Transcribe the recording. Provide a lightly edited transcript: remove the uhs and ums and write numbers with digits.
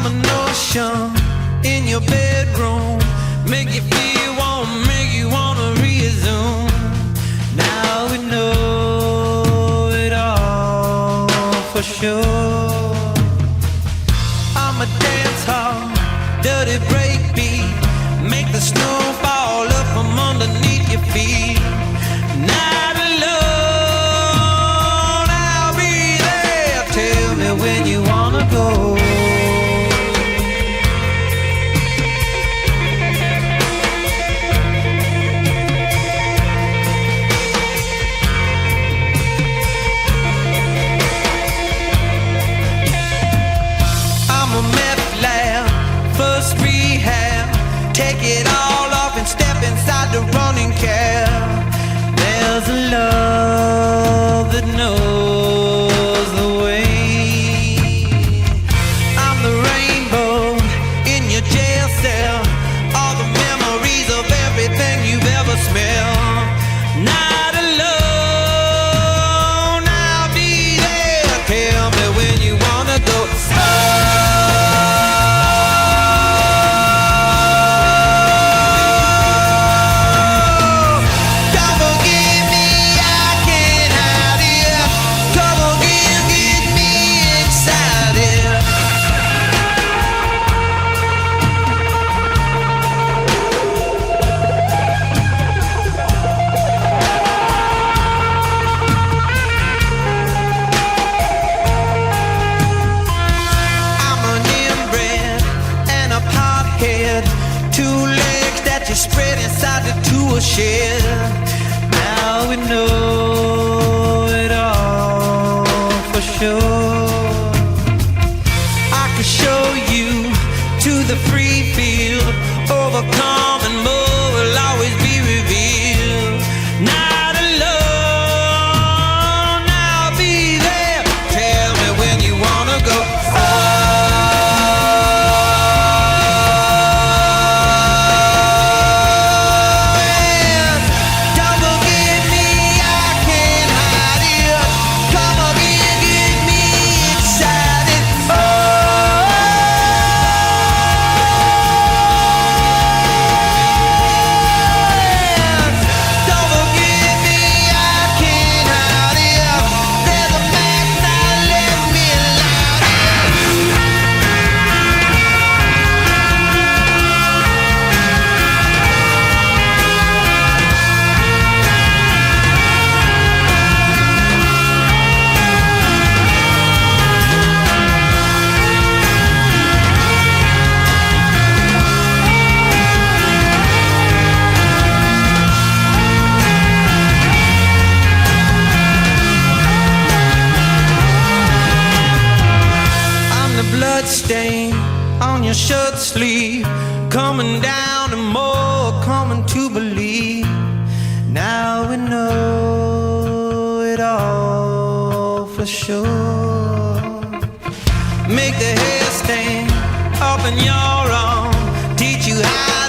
the notion in your bedroom, make you feel warm, make you wanna resume. Now we know it all for sure. I'm a dance hall, dirty breakbeat, make the snow fall up from underneath your feet. Not alone, I'll be there. Tell me when you wanna go. Take it all off and step inside the running cab. There's a love that knows the way. I'm the rainbow in your jail cell, all the memories of everything you've ever smelled. Not alone, I'll be there. Tell me when you wanna go. Spread inside the tool shed. Now we know it all for sure. I can show you to the free field. Overcome and more will always be revealed. Not alone, I'll be there. Tell me when you wanna go. Stain on your shirt sleeve, coming down and more coming to believe. Now we know it all for sure. Make the hair stain up in your arm, teach you how